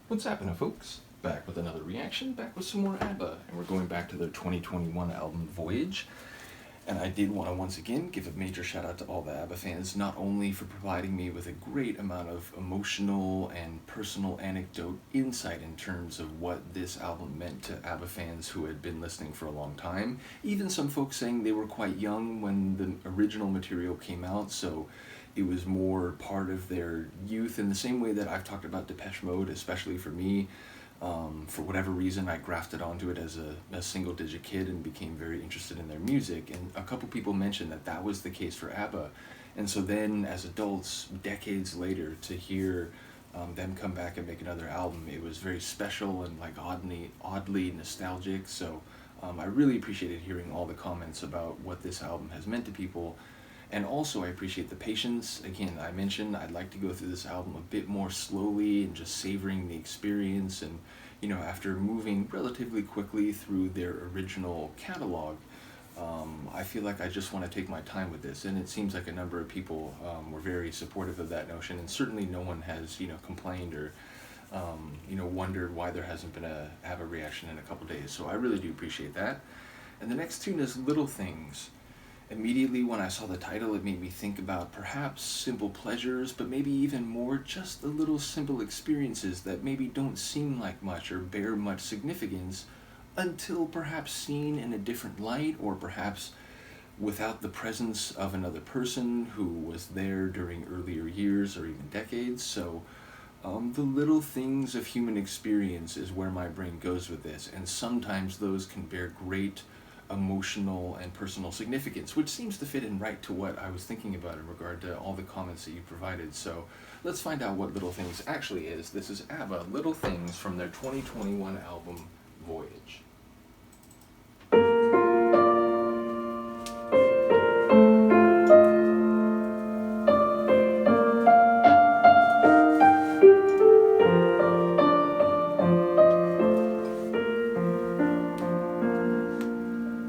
What's happening, folks? Back with another reaction, back with some more ABBA, and we're going back to their 2021 album, Voyage. And I did want to once again give a major shout out to all the ABBA fans, not only for providing me with a great amount of emotional and personal anecdote insight in terms of what this album meant to ABBA fans who had been listening for a long time, even some folks saying they were quite young when the original material came out, so it was more part of their youth in the same way that I've talked about Depeche Mode, especially for me. For whatever reason, I grafted onto it as a single-digit kid and became very interested in their music. And a couple people mentioned that that was the case for ABBA. And so then, as adults, decades later, to hear them come back and make another album, it was very special and like oddly nostalgic. So I really appreciated hearing all the comments about what this album has meant to people. And also I appreciate the patience. Again, I mentioned I'd like to go through this album a bit more slowly and just savoring the experience. And, you know, after moving relatively quickly through their original catalog, I feel like I just want to take my time with this. And it seems like a number of people were very supportive of that notion. And certainly no one has, complained or, wondered why there hasn't been a ABBA reaction in a couple days. So I really do appreciate that. And the next tune is Little Things. Immediately when I saw the title, it made me think about perhaps simple pleasures, but maybe even more just the little simple experiences that maybe don't seem like much or bear much significance until perhaps seen in a different light, or perhaps without the presence of another person who was there during earlier years or even decades. So the little things of human experience is where my brain goes with this, and sometimes those can bear great emotional and personal significance, which seems to fit in right to what I was thinking about in regard to all the comments that you provided. So let's find out what Little Things actually is. This is ABBA, Little Things, from their 2021 album, Voyage.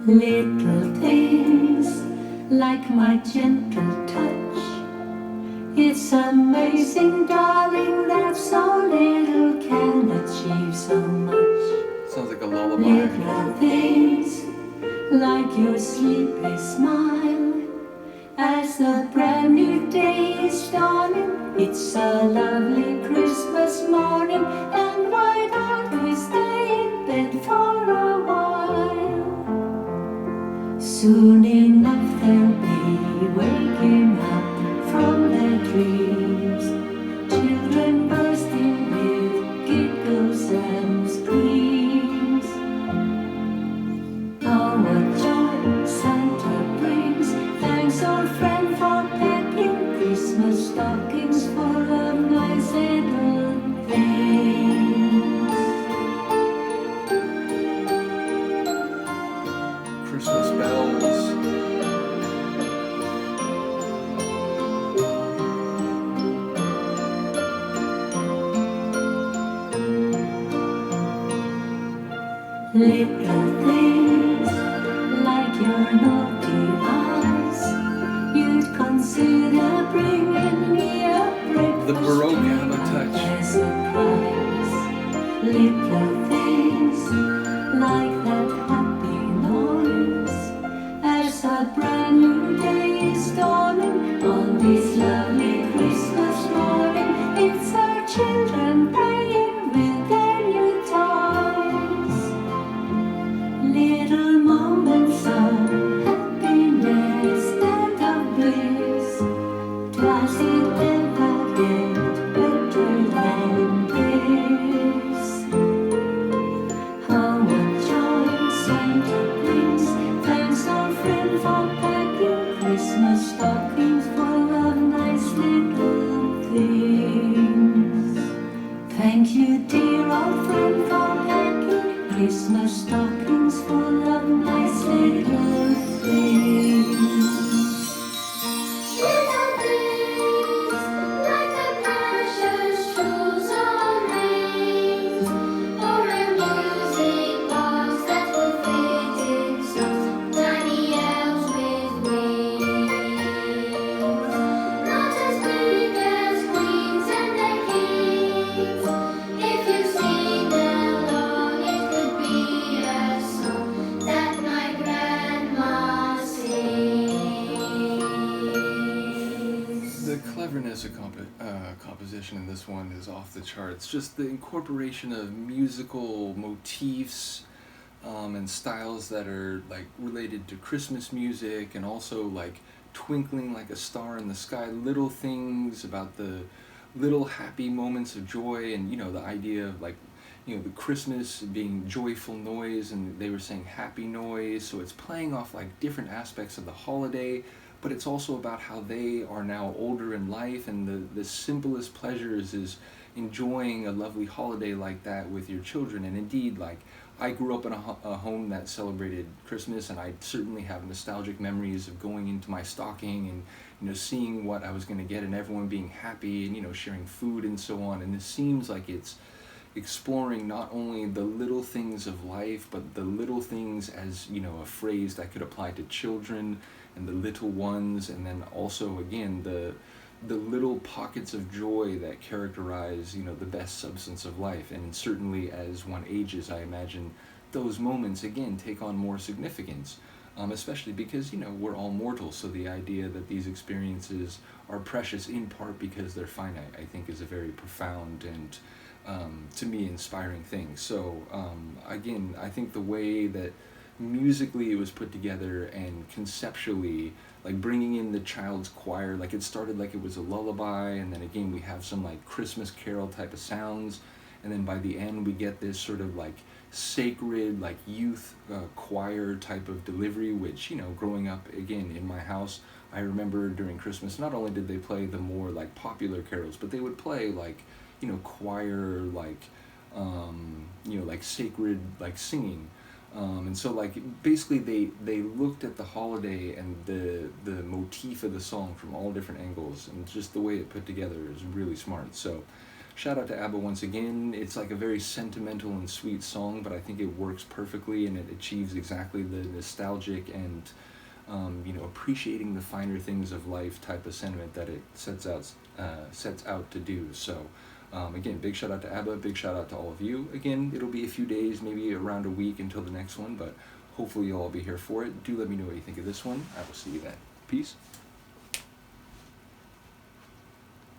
Little things like my gentle touch. It's amazing, darling, that so little can achieve so much. Sounds like a lullaby. Little things like your sleepy smile as a brand new day is dawning. It's a lovely Christmas morning, and why don't we stay in bed for a while? Soon enough they'll be waking up from their dreams, children bursting with giggles and screams. Oh, what joy Santa brings! Thanks, old friend, for packing Christmas stockings full of nice little things. Christmas bells. Little things like your naughty eyes, you'd consider bringing me a breakfast. The Baroque ABBA touch. As a prize. Little things like that happy noise as a brand new day is dawning on this lovely Christmas morning. It's our children playing with their new toys. Little moments of happiness and of bliss. Does it ever get better than this? Oh, what joy Santa brings! Thanks, old friend, for packing Christmas stockings full of nice little things. Thank you, dear old friend, for packing Christmas stockings full of nice little things. Little things like the precious jewels on rings, or a music box that will fit in songs, tiny elves with wings. Not as big as queens and their kings. If you composition in this one is off the charts. Just the incorporation of musical motifs and styles that are like related to Christmas music, and also like twinkling like a star in the sky, little things about the little happy moments of joy, and the idea of like the Christmas being joyful noise, and they were saying happy noise, so it's playing off like different aspects of the holiday, but it's also about how they are now older in life, and the simplest pleasures is enjoying a lovely holiday like that with your children. And indeed, like, I grew up in a home that celebrated Christmas, and I certainly have nostalgic memories of going into my stocking and seeing what I was going to get, and everyone being happy, and sharing food and so on. And this seems like it's exploring not only the little things of life, but the little things as a phrase that could apply to children and the little ones, and then also again the little pockets of joy that characterize the best substance of life. And certainly as one ages, I imagine those moments again take on more significance, especially because we're all mortal, so the idea that these experiences are precious in part because they're finite, I think, is a very profound and to me inspiring thing. So again, I think the way that musically it was put together and conceptually, like bringing in the child's choir, like it started like it was a lullaby, and then again we have some like Christmas carol type of sounds, and then by the end we get this sort of like sacred like youth choir type of delivery, which growing up again in my house, I remember during Christmas not only did they play the more like popular carols, but they would play like choir, like like sacred like singing, and so like basically they looked at the holiday and the motif of the song from all different angles, and just the way it put together is really smart. So shout out to ABBA once again. It's like a very sentimental and sweet song, but I think it works perfectly, and it achieves exactly the nostalgic and appreciating the finer things of life type of sentiment that it sets out to do. So again, big shout out to ABBA, big shout out to all of you. Again, it'll be a few days, maybe around a week until the next one, but hopefully you'll all be here for it. Do let me know what you think of this one. I will see you then. Peace.